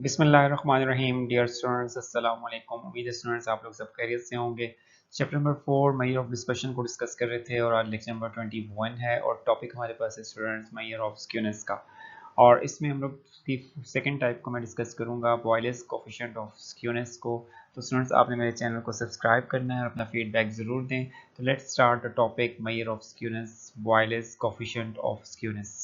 बिस्मिल्लाहिर्रहमानिर्रहीम। Dear students, अस्सलाम वालेकुम। उम्मीद है स्टूडेंट्स आप लोग सब खैरियत से होंगे। Chapter number 4 measure of dispersion को डिस्कस कर रहे थे और आज लेक्चर नंबर 21 है और टॉपिक हमारे पास है स्टूडेंट्स मेजर ऑफ स्क्यूनेस का। और इसमें हम लोग की सेकंड टाइप को मैं डिस्कस करूंगा, बॉयलेस कोफिशिएंट ऑफ स्क्यूनेस को। तो स्टूडेंट्स आपने मेरे चैनल को सब्सक्राइब करना है और अपना फीडबैक ज़रूर दें। तो let's start the topic measure of skewness, Bowley's coefficient of skewness.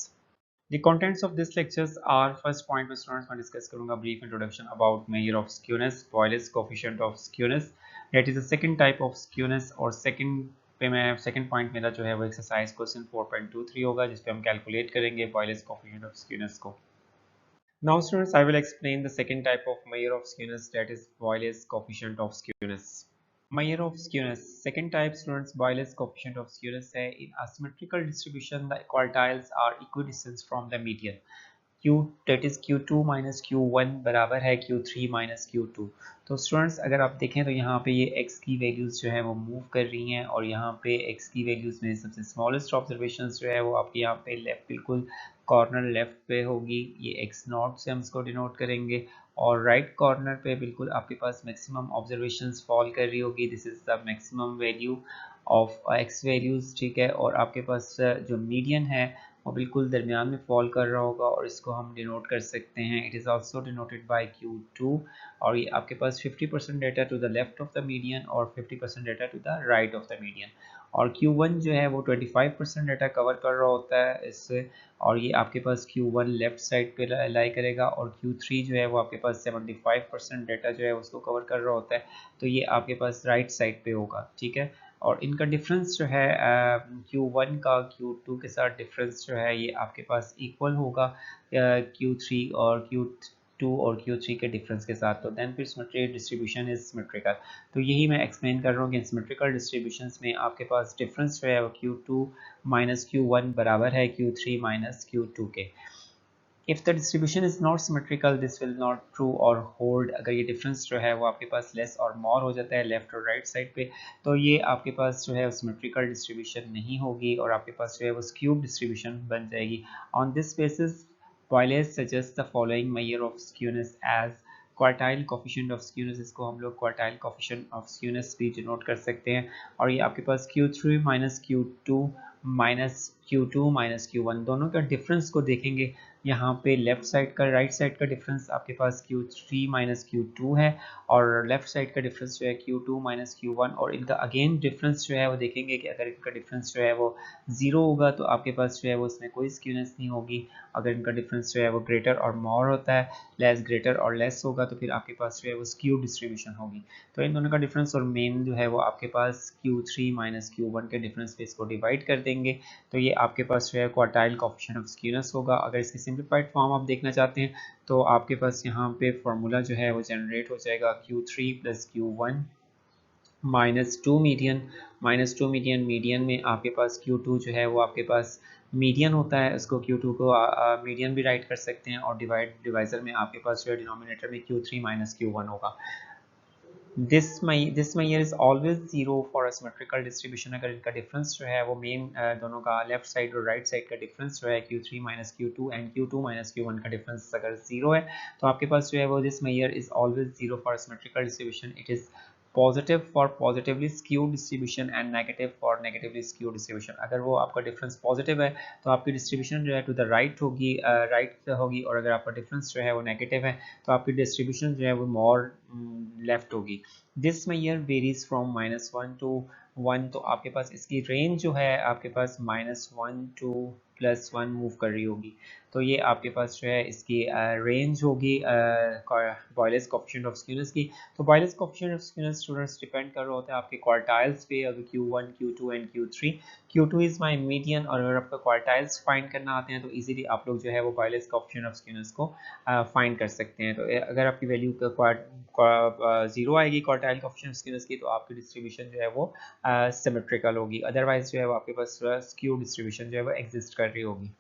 The contents of this lectures are: first point में students मैं discuss करूँगा brief introduction about measure of skewness, Boyle's coefficient of skewness, that is the second type of skewness। और second पे मैं second point मेरा जो है वो exercise question 4.23 होगा जिस पे हम calculate करेंगे Boyle's coefficient of skewness को। Now students I will explain the second type of measure of skewness, that is Boyle's coefficient of skewness। Measure of skewness, second type students, Boyle's coefficient of skewness है in asymmetrical distribution the quartiles are equidistant from the median। Q that is Q2 minus Q1 बराबर है Q3 minus Q2। तो students अगर आप देखें तो यहाँ पे ये x की वैल्यूज़ जो है वो मूव कर रही हैं और यहाँ पे x की वैल्यूज़ में सबसे स्मॉलेस्ट ऑब्जर्वेशंस जो है वो आपके यहाँ पे लेफ्ट बिल्कुल कॉर्नर लेफ्ट पे होगी, ये x नॉट से हम इसको डिनोट करेंगे। और राइट कॉर्नर पे बिल्कुल आपके पास मैक्सिमम ऑब्जर्वेशंस फॉल कर रही होगी, this is the maximum value of x values, ठीक है। और आपके पास जो मीडियन है वो बिल्कुल दरमियान में फॉल कर रहा होगा और इसको हम डिनोट कर सकते हैं, it is also denoted by Q2। और ये आपके पास 50% data to the left of the median और 50% data to the right of the median. और Q1 जो है वो 25% डेटा कवर कर रहा होता है इससे, और ये आपके पास Q1 लेफ्ट साइड पे लाई करेगा और Q3 जो है वो आपके पास 75% डेटा जो है उसको कवर कर रहा होता है, तो ये आपके पास राइट साइड पे होगा, ठीक है। और इनका डिफरेंस जो है Q1 का Q2 के साथ डिफरेंस जो है ये आपके पास इक्वल होगा Q3 और Q2 और Q3 के डिफरेंस के साथ। तो देन फिर सिमेट्रिक डिस्ट्रीब्यूशन इज सिमेट्रिकल। तो यही मैं एक्सप्लेन कर रहा हूँ कि सिमेट्रिकल डिस्ट्रीब्यूशंस में आपके पास डिफरेंस जो है वो Q2 माइनस Q1 बराबर है Q3 माइनस Q2 के। If the distribution is not symmetrical, this will not true or hold। अगर ये डिफरेंस जो है वो आपके पास लेस और मोर हो जाता है लेफ्ट और राइट साइड पे, तो ये आपके पास जो है सिमेट्रिकल डिस्ट्रीब्यूशन नहीं होगी और आपके पास जो है वो स्क्यूब डिस्ट्रीब्यूशन बन जाएगी। On this basis Boyles suggests the following measure of skewness as quartile coefficient of skewness. इसको हम लोग क्वार्टाइल कोफिशिएंट ऑफ स्क्यूनेस भी डिनोट कर सकते हैं। और ये आपके पास Q3 minus Q2 minus Q2 minus Q1 दोनों का डिफरेंस को देखेंगे। यहाँ पे लेफ्ट साइड का राइट साइड का डिफरेंस आपके पास Q3 माइनस Q2 है और लेफ्ट साइड का डिफरेंस जो है Q2 माइनस Q1। और इनका अगेन डिफरेंस जो है वो देखेंगे कि अगर इनका डिफरेंस जो है वो ज़ीरो होगा तो आपके पास जो है वो इसमें कोई स्क्यूनेस नहीं होगी। अगर इनका डिफरेंस जो है वो ग्रेटर और मोर होता है, लेस ग्रेटर और लेस होगा, तो फिर आपके पास जो है वो स्क्यू डिस्ट्रीब्यूशन होगी। तो इन दोनों का डिफरेंस और मेन जो है वो आपके पास Q3 माइनस Q1 के डिफरेंस पे इसको डिवाइड कर देंगे, तो ये आपके पास जो है क्वार्टाइल कोफिशिएंट ऑफ स्क्यूनेस होगा। अगर इसकी सिंप्लीफाइड फॉर्म आप देखना चाहते हैं तो आपके पास यहाँ पे फॉर्मूला जो है वो जनरेट हो जाएगा Q3 plus Q1 minus two median. Median में आपके पास Q2 जो है वो आपके पास मीडियन होता है, इसको Q2 को मीडियन भी राइट कर सकते हैं। और डिवाइजर में आपके पास जो है डिनोमिनेटर में Q3 माइनस Q1 होगा। This measure is always zero for symmetrical distribution. अगर इनका डिफरेंस जो है वो मेन दोनों का लेफ्ट साइड और राइट साइड का डिफरेंस जो है Q3 minus Q2 and Q2 minus Q1 का डिफरेंस अगर जीरो है तो आपके पास जो है वो this measure is always zero for symmetrical distribution. It is positive for positively skewed distribution and negative for negatively skewed distribution. अगर वो आपका डिफरेंस पॉजिटिव है तो आपकी डिस्ट्रीब्यूशन जो है टू द राइट होगी, राइट होगी। और अगर आपका डिफरेंस जो है वो नेगेटिव है तो आपकी डिस्ट्रीब्यूशन जो है वो मोर लेफ्ट होगी। This measure varies from -1 to 1। तो आपके पास इसकी रेंज जो है आपके पास -1 to +1 मूव कर रही होगी। तो ये आपके पास जो है इसकी रेंज होगी बॉयलेस कोफिशिएंट ऑफ स्क्यूनेस की। तो Bowley's coefficient of skewness students depend कर रहा होता है आपके क्वार्टाइल्स पे, अगर Q1 Q2 and Q3। Q2 is my median और अगर आपका क्वार्टाइल्स फाइंड करना आते हैं तो इजीली आप लोग जो है वो बॉयलेस कोफिशिएंट ऑफ स्क्यूनेस को फाइंड कर सकते हैं। तो अगर आपकी वैल्यू जीरो आएगी क्वार्टाइल कोफिशिएंट ऑफ स्क्यूनेस की तो आपकी डिस्ट्रीब्यूशन जो है वो सिमेट्रिकल होगी, अदरवाइज जो है वो आपके पास स्क्यू डिस्ट्रीब्यूशन जो है वो एग्जिस्ट कर रही होगी।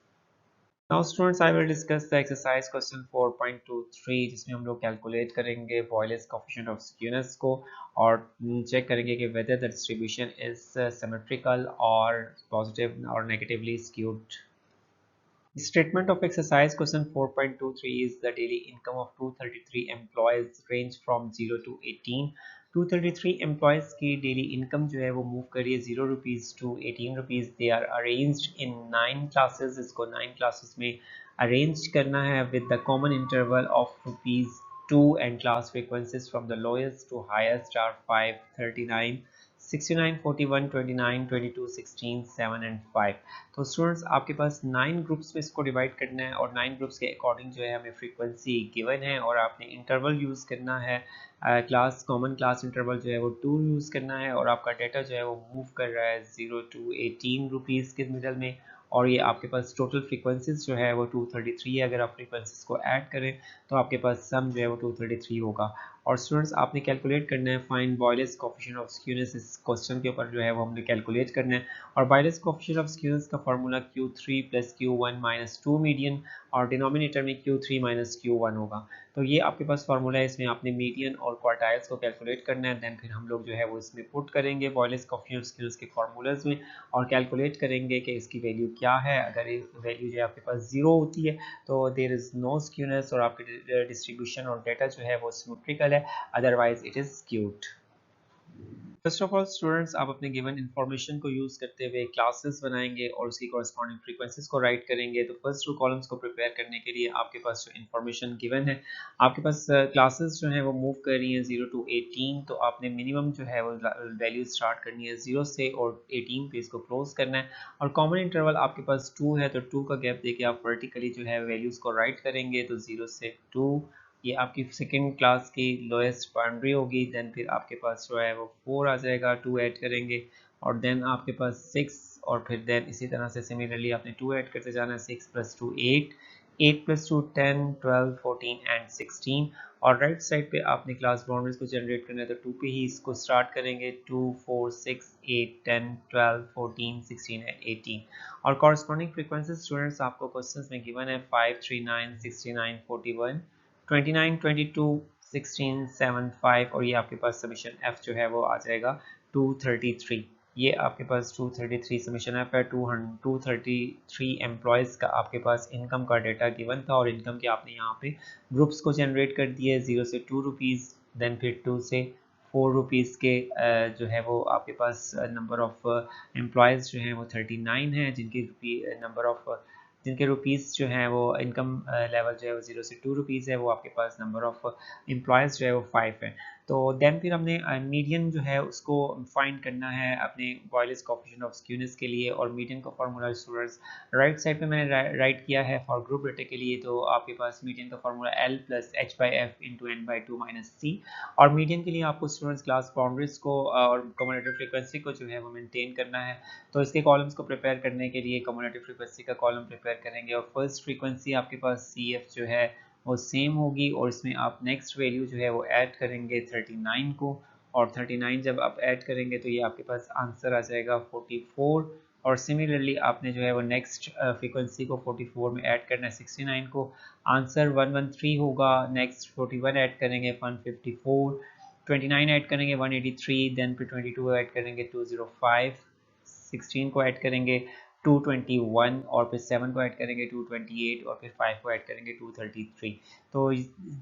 Now students I will discuss the exercise question 4.23 जिसमें हम लोग कैलकुलेट करेंगे Boyle's coefficient of skewness को और चेक करेंगे कि whether the distribution is symmetrical or positive or negatively skewed। Statement of exercise question 4.23 is the daily income of 233 employees range from 0 to 18. 233 employees की daily income जो है वो move कर रही है 0 rupees to 18 rupees. They are arranged in 9 classes. इसको 9 classes में arrange करना है with the common interval of rupees 2 and class frequencies from the lowest to highest are 5, 39, 69, 41, 29, 22, 16, 7 and 5. तो स्टूडेंट्स आपके पास 9 ग्रुप्स में इसको डिवाइड करना है और 9 ग्रुप्स के अकॉर्डिंग जो है हमें फ्रीक्वेंसी गिवन है और आपने इंटरवल यूज़ करना है क्लास कॉमन क्लास इंटरवल जो है वो 2 यूज़ करना है और आपका डेटा जो है वो मूव कर रहा है 0 to 18 रुपीज़ के मिडल में और ये आपके पास टोटल फ्रीक्वेंसीज जो है वो 233 है। अगर आप फ्रीक्वेंसीज को ऐड करें तो आपके पास सम जो है वो 233 होगा। और स्टूडेंट्स आपने कैलकुलेट करना है फाइंड बॉयलेस कोएफिशिएंट ऑफ स्क्यूनेस। इस क्वेश्चन के ऊपर जो है वो हमने कैलकुलेट करना है और बॉयलेस कोएफिशिएंट ऑफ स्क्यूनेस का फार्मूला Q3 + Q1 - 2 मीडियन और डिनोमिनेटर में Q3 - Q1 होगा। तो ये आपके पास फार्मूला है, इसमें आपने मीडियन और क्वार्टाइल्स को कैलकुलेट करना है। देन फिर हम लोग जो है वो इसमें पुट करेंगे बॉयलेस कोएफिशिएंट ऑफ स्क्यूनेस के फार्मूलाज में और कैलकुलेट करेंगे कि इसकी वैल्यू क्या है। अगर ये वैल्यू जो है आपके पास 0 होती है तो देयर इज नो स्क्यूनेस और आपकी डिस्ट्रीब्यूशन और डेटा जो है वो सिमेट्रिकल है, otherwise it is skewed. First of all students आप अपने गिवन इन्फॉर्मेशन को यूज करते हुए क्लासेस बनाएंगे और उसकी कॉरेस्पॉन्डिंग फ्रीक्वेंसीज को राइट करेंगे। तो फर्स्ट 2 कॉलम्स को प्रिपेयर करने के लिए आपके पास जो इन्फॉर्मेशन गिवन है, आपके पास क्लासेस जो है वो मूव कर रही हैं 0 to 18। तो आपने मिनिमम जो है वो वैल्यू स्टार्ट करनी है 0 से और 18 पे इसको क्लोज करना है और कॉमन इंटरवल आपके पास 2 है तो 2 का गैप देके आप वर्टिकली जो है वैल्यूज को राइट करेंगे। तो 0 से 2 ये आपकी सेकेंड क्लास की लोएस्ट बाउंड्री होगी। देन फिर आपके पास जो है वो 4 आ जाएगा, 2 ऐड करेंगे और देन आपके पास 6 और फिर देन इसी तरह से सिमिलरली आपने 2 ऐड करते जाना है। 6 + 2 8, 8 + 2 10, 12, 14 एंड 16 और राइट साइड पे आपने क्लास बाउंड्रीज को जनरेट करना है तो 2 पे ही इसको स्टार्ट करेंगे। 2, 4, 6, 8, 10, 12, 14, 16 एंड 18 और कॉरेस्पॉन्डिंग फ्रीक्वेंसी स्टूडेंट्स आपको क्वेश्चंस में गिवन है 5, 3, 9, 69, 41, 29, 22, 16, 7, 5 और ये आपके पास समीशन F जो है वो आ जाएगा 233। ये आपके पास 233 समीशन F है। 233 एम्प्लॉयज़ का आपके पास इनकम का डेटा गिवन था और इनकम के आपने यहाँ पे ग्रुप्स को जनरेट कर दिए 0 से 2 रुपीज़, देन फिर 2 से 4 रुपीज़ के जो है वो आपके पास नंबर ऑफ एम्प्लॉयज़ जो हैं वो 39 हैं जिनकी नंबर ऑफ जिनके रुपीज़ जो हैं वो इनकम लेवल जो है वो 0 से 2 रुपीज़ है। वो आपके पास नंबर ऑफ एम्प्लॉयज़ जो है वो 5 है। तो देन फिर हमने मीडियन जो है उसको फाइंड करना है अपने बॉयलेस कोएफिशिएंट ऑफ स्क्यूनेस के लिए और मीडियन का फार्मूला स्टूडेंट्स राइट साइड पे मैंने राइट किया है फॉर ग्रुप डेटा के लिए। तो आपके पास मीडियन का formula L + H/F × n/2 - C और मीडियन के लिए आपको स्टूडेंट्स क्लास बाउंड्रीज को और कम्युलेटिव फ्रीक्वेंसी को जो है वो मेंटेन करना है। तो इसके कॉलम्स को प्रिपेयर करने के लिए कम्युलेटिव फ्रीक्वेंसी का कॉलम प्रिपेयर करेंगे और फर्स्ट फ्रीक्वेंसी आपके पास CF जो है वो सेम होगी और इसमें आप नेक्स्ट वैल्यू जो है वो ऐड करेंगे 39 को और 39 जब आप ऐड करेंगे तो ये आपके पास आंसर आ जाएगा 44 और सिमिलरली आपने जो है वो नेक्स्ट फ्रीक्वेंसी को 44 में ऐड करना है 69 को, आंसर 113 होगा। नेक्स्ट 41 ऐड करेंगे 154, 29 ऐड करेंगे 183, देन फिर 22 ऐड करेंगे 205, 16 को ऐड करेंगे 221 और फिर 7 को ऐड करेंगे 228 और फिर 5 को ऐड करेंगे 233। तो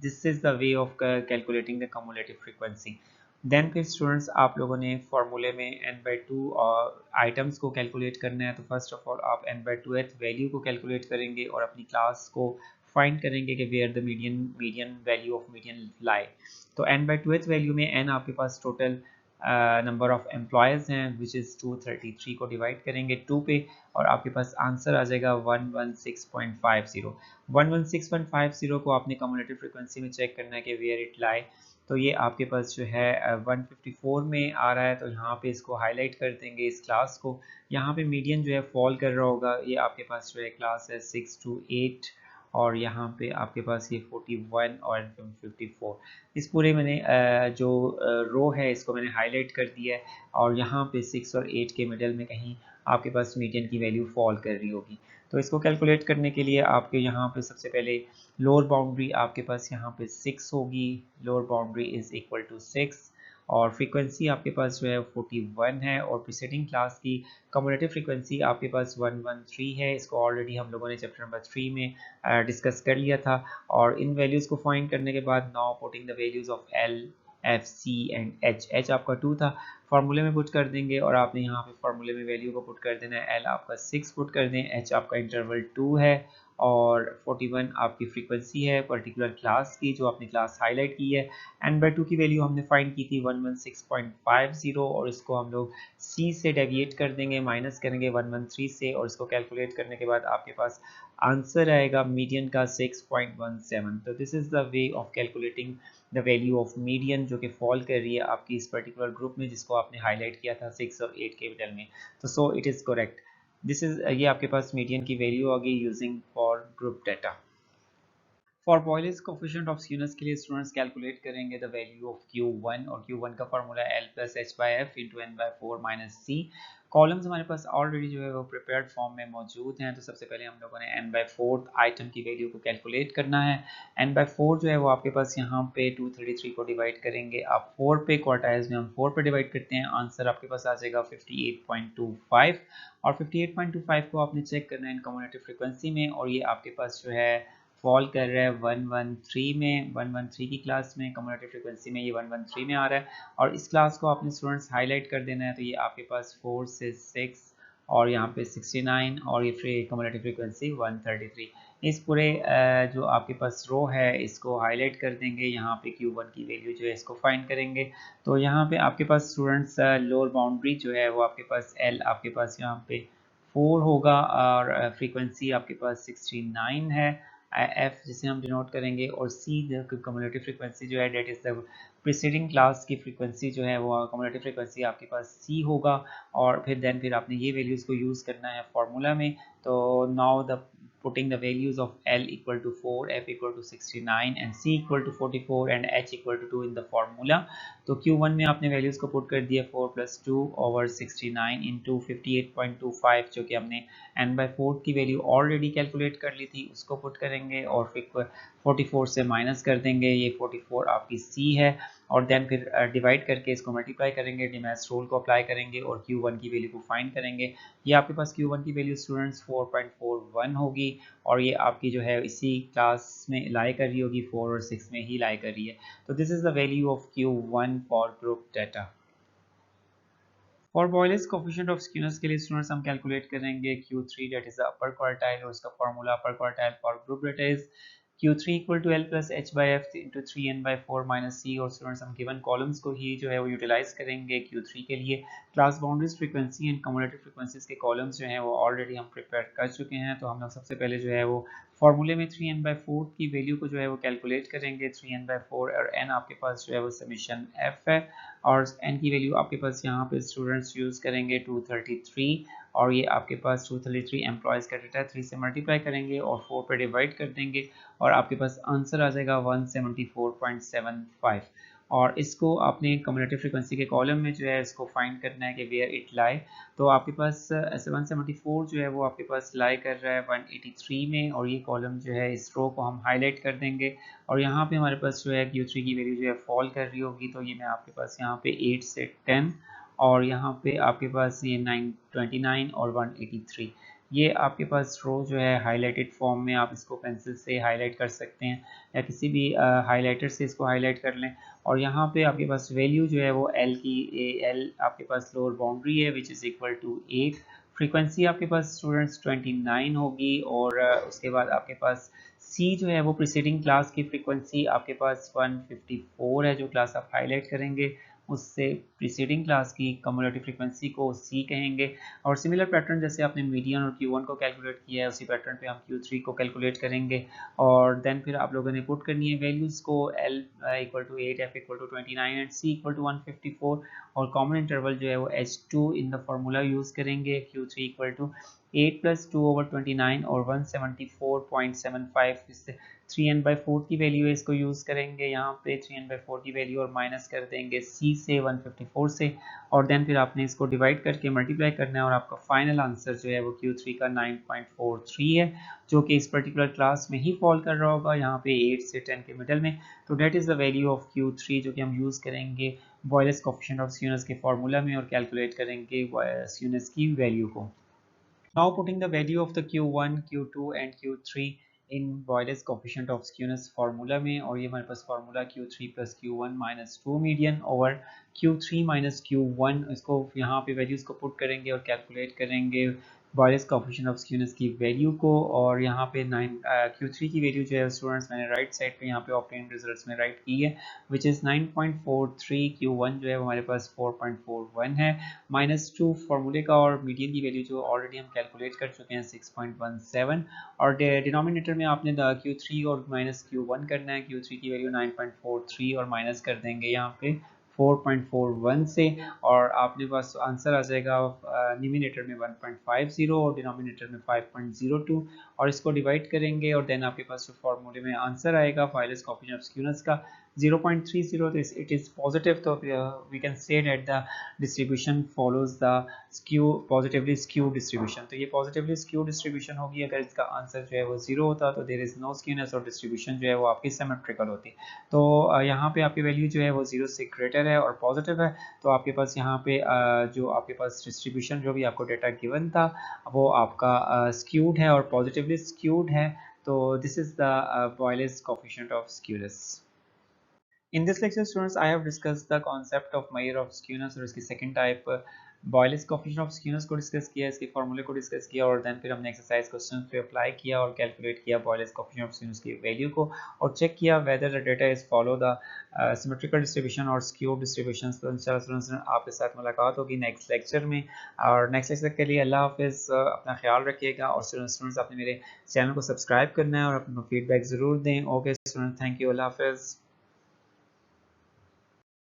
this is the way of calculating the cumulative frequency. Then फिर स्टूडेंट्स आप लोगों ने फॉर्मूले में n/2 आइटम्स को कैलकुलेट करना है। तो फर्स्ट ऑफ ऑल आप n/2th वैल्यू को कैलकुलेट करेंगे और अपनी क्लास को फाइंड करेंगे कि where the median value of median lie. तो n/2th वैल्यू में n आपके पास टोटल नंबर ऑफ एम्प्लॉयज़ हैं विच इज़ 233 को डिवाइड करेंगे 2 पे और आपके पास आंसर आ जाएगा 116.50। 116.50 को आपने कम्युलेटिव फ्रीक्वेंसी में चेक करना है कि वेयर इट लाई। तो ये आपके पास जो है 154 में आ रहा है तो यहाँ पे इसको हाईलाइट कर देंगे इस क्लास को। यहाँ पे मीडियन जो है फॉल कर रहा होगा। ये आपके पास जो है क्लास है 6 to 8 और यहाँ पे आपके पास ये 41 और 54। इस पूरे मैंने जो रो है इसको मैंने हाईलाइट कर दिया है और यहाँ पे 6 और 8 के मिडल में कहीं आपके पास मीडियन की वैल्यू फॉल कर रही होगी। तो इसको कैलकुलेट करने के लिए आपके यहाँ पे सबसे पहले लोअर बाउंड्री आपके पास यहाँ पे 6 होगी। Lower boundary is equal to 6 और फ्रीक्वेंसी आपके पास जो है 41 है और प्रीसीडिंग क्लास की कम्युलेटिव फ्रीक्वेंसी आपके पास 113 है। इसको ऑलरेडी हम लोगों ने चैप्टर नंबर 3 में डिस्कस कर लिया था। और इन वैल्यूज़ को फाइंड करने के बाद now putting the values of L, F, C and H. H आपका 2 था, फार्मूले में पुट कर देंगे और आपने यहाँ पे फार्मूले में वैल्यू को पुट कर देना है। एल आपका 6 पुट कर दें, एच आपका इंटरवल 2 है और 41 आपकी फ्रीक्वेंसी है पर्टिकुलर क्लास की जो आपने क्लास हाईलाइट की है। n/2 की वैल्यू हमने फाइंड की थी 116.50 और इसको हम लोग c से डेविएट कर देंगे, माइनस करेंगे 113 से और इसको कैलकुलेट करने के बाद आपके पास आंसर आएगा मीडियन का 6.17। तो this is the way of calculating the value of median जो कि फॉल कर रही है आपकी इस पर्टिकुलर ग्रुप में जिसको आपने हाईलाइट किया था 6 और 8 के मिडल में। तो so it is correct. This is ये आपके पास मीडियन की वैल्यू आ गई using for group data. For Bowley's coefficient of skewness के लिए स्टूडेंट्स कैलकुलेट करेंगे द वैल्यू ऑफ Q1 और Q1 का formula L plus h by f into n by four minus c. Columns हमारे पास ऑलरेडी जो है वो प्रिपेयर्ड फॉर्म में मौजूद हैं। तो सबसे पहले हम लोगों ने n बाई फोर्थ आइटम की वैल्यू को कैलकुलेट करना है। n बाई फोर जो है वो आपके पास यहाँ पे 233 को डिवाइड करेंगे आप 4 पे, क्वार्टाइल्स में हम 4 पे डिवाइड करते हैं, आंसर आपके पास आ जाएगा 58.25। और 58.25 को आपने चेक करना है इन कम्युलेटिव फ्रीक्वेंसी में और ये आपके पास जो है फॉल कर रहा है 113 में, 113 की क्लास में, कम्युलेटिव फ्रीक्वेंसी में ये 113 में आ रहा है। और इस क्लास को आपने स्टूडेंट्स हाईलाइट कर देना है। तो ये आपके पास 4 से 6 और यहाँ पे 69 और ये कम्युलेटिव फ्रीक्वेंसी 133। इस पूरे जो आपके पास रो है इसको हाईलाइट कर देंगे। यहाँ पे Q1 की वैल्यू जो है इसको फाइंड करेंगे। तो यहाँ पे आपके पास स्टूडेंट्स लोअर बाउंड्री जो है वो आपके पास L आपके पास यहाँ पे 4 होगा और फ्रीक्वेंसी आपके पास 69 है, एफ जिसे हम डिनोट करेंगे, और सी कम्युलेटिव फ्रीक्वेंसी जो है that is the preceding class की फ्रीक्वेंसी जो है वो कम्युलेटिव फ्रीक्वेंसी आपके पास सी होगा। और फिर आपने ये वैल्यूज़ को यूज़ करना है फॉर्मूला में। तो now the putting the values of L equal to 4, F equal to 69 and C equal to 44 and H equal to 2 in the formula। तो Q1 में आपने वैल्यूज़ को पुट कर दिया 4 + 2 over 69 into 58.25 जो कि हमने n/4 की वैल्यू ऑलरेडी कैलकुलेट कर ली थी उसको पुट करेंगे और फिर 44 से माइनस कर देंगे, ये 44 आपकी C है। और देन फिर डिवाइड करके इसको मल्टीप्लाई करेंगे, डिमैस रूल को अप्लाई करेंगे और Q1 की वैल्यू को फाइंड करेंगे। ये आपके पास Q1 की वैल्यू स्टूडेंट्स 4.41 होगी और ये आपकी जो है इसी क्लास में लाई कर रही होगी, 4 और 6 में ही लाई कर रही है। तो this is the value of Q1 for group data. For Bowley's coefficient of skewness के लिए स्टूडेंट्स हम कैलकुलेट करेंगे Q3 that is the upper quartile और उसका फार्मूला upper quartile for group data is Q3 equal to L plus h by f into 3n/4 minus c. और students हम given columns को ही जो है वो यूटिलाइज करेंगे Q3 के लिए। Class boundaries frequency and cumulative frequencies के कॉलम्स जो हैं वो ऑलरेडी हम प्रिपेयर कर चुके हैं। तो हम लोग सबसे पहले जो है वो फॉर्मूले में 3n/4 की वैल्यू को जो है वो कैलकुलेट करेंगे। 3n/4 और n आपके पास जो है वो समीशन f है और n की वैल्यू आपके पास यहाँ पे स्टूडेंट्स यूज़ करेंगे 233 और ये आपके पास 233 एम्प्लॉयज़ का डेटा 3 से मल्टीप्लाई करेंगे और 4 पे डिवाइड कर देंगे और आपके पास आंसर आ जाएगा 174.75। और इसको आपने कम्युलेटिव फ्रीक्वेंसी के कॉलम में जो है इसको फाइंड करना है कि वेयर इट लाई। तो आपके पास 174 जो है वो आपके पास लाई कर रहा है 183 में और ये कॉलम जो है इस रो को हम हाईलाइट कर देंगे और यहाँ पे हमारे पास जो है Q3 की वैल्यू जो है फॉल कर रही होगी। तो ये मैं आपके पास यहाँ पे 8 से 10 और यहाँ पे आपके पास ये 929 और 183, ये आपके पास रो जो है हाईलाइटेड फॉर्म में आप इसको पेंसिल से हाईलाइट कर सकते हैं या किसी भी हाईलाइटर से इसको हाईलाइट कर लें। और यहाँ पे आपके पास वैल्यू जो है वो L की L आपके पास लोअर बाउंड्री है which is equal to 8। Frequency आपके पास स्टूडेंट्स 29 होगी और उसके बाद आपके पास C जो है वो प्रीसीडिंग क्लास की फ्रीक्वेंसी आपके पास 154 है, जो क्लास आप हाईलाइट करेंगे उससे प्रीसीडिंग क्लास की कम्युलेटिव फ्रीक्वेंसी को C कहेंगे। और सिमिलर पैटर्न जैसे आपने मीडियन और Q1 को कैलकुलेट किया है उसी पैटर्न पे हम Q3 को कैलकुलेट करेंगे और देन फिर आप लोगों ने पुट करनी है वैल्यूज़ को L equal to 8, F equal to 29 and C equal to 154 और कॉमन इंटरवल जो है वो H2 in the formula use करेंगे Q3 इक्वल टू 8 + 2/29 और 174.75 इससे 3n/4 की वैल्यू है, इसको यूज़ करेंगे यहाँ पे 3n/4 की वैल्यू और माइनस कर देंगे c से 154 से, और देन फिर आपने इसको डिवाइड करके मल्टीप्लाई करना है और आपका फाइनल आंसर जो है वो Q3 का 9.43 है, जो कि इस पर्टिकुलर क्लास में ही फॉल कर रहा होगा यहाँ पे 8 से 10 के मिडल में। तो that is the value of Q3 जो कि हम यूज़ करेंगे बॉयलेस कोफिशिएंट ऑफ स्क्यूनेस के फार्मूला में और कैलकुलेट करेंगे स्क्यूनेस की वैल्यू को। Now putting the value of the Q1, Q2 and Q3 in Boyle's coefficient of skewness formula में, और ये हमारे पास formula Q3 + Q1 - 2 median over Q3 - Q1, इसको यहाँ पे वैल्यूज को पुट करेंगे और कैलकुलेट करेंगे बॉयलेस कोफिशिएंट ऑफ स्क्यूनेस की वैल्यू को। और यहाँ पे Q3 की वैल्यू जो है स्टूडेंट्स मैंने राइट साइड पे यहाँ पे ऑब्टेन रिजल्ट्स में राइट की है, विच इज़ 9.43। Q1 जो है हमारे पास 4.41 है, -2 फार्मूले का, और मीडियन की वैल्यू जो ऑलरेडी हम कैलकुलेट कर चुके हैं 6.17, और डिनोमिनेटर में आपने Q3 और -Q1 करना है। Q3 की वैल्यू 9.43 और माइनस कर देंगे यहाँ पे 4.41 से, और आपके पास आंसर आ जाएगा न्यूमिनेटर में 1.50 और डिनोमिनेटर में 5.02, और इसको डिवाइड करेंगे और देन आपके पास जो फॉर्मूले में आंसर आएगा बॉयलेस कोफिशिएंट ऑफ स्क्यूनेस का 0.30, तो इट इज़ पॉजिटिव। तो we can say that the distribution follows the skew positively skew distribution. तो ये पॉजिटिवली स्क्यू डिस्ट्रीब्यूशन होगी। अगर इसका आंसर जो है वो 0 होता तो देयर इज नो स्क्यूनेस और डिस्ट्रीब्यूशन जो है वो आपकी सिमेट्रिकल होती। तो यहाँ पे आपकी वैल्यू जो है वो 0 से ग्रेटर है और पॉजिटिव है, तो आपके पास यहाँ पे जो आपके पास डिस्ट्रीब्यूशन जो भी आपको डेटा गिवन था वो आपका स्क्यूड है और पॉजिटिवली स्क्यूड है। तो this is the Boyle's coefficient of skewness. In this lecture, students, I have discussed the concept of measure of skewness और इसकी second type Boyle's coefficient of skewness को डिस्कस किया, इसके फॉर्मूले को डिस्कस किया, और देन फिर हमने एक्सरसाइज क्वेश्चन पे अप्लाई किया और कैलकुलेट किया Boyle's coefficient of skewness की वैल्यू को, और चेक किया whether the data is follow the symmetrical distribution और skewed distributions। तो इंशाल्लाह स्टूडेंट्स आपके साथ मुलाकात होगी नेक्स्ट लेक्चर में, और नेक्स्ट लेक्चर के लिए अल्लाह हाफिज़, अपना ख्याल रखिएगा, और स्टूडेंट्स आपने मेरे चैनल को सब्सक्राइब करना है और अपना फीडबैक ज़रूर दें। ओके स्टूडेंट्स, थैंक यू, अल्लाह हाफिज़।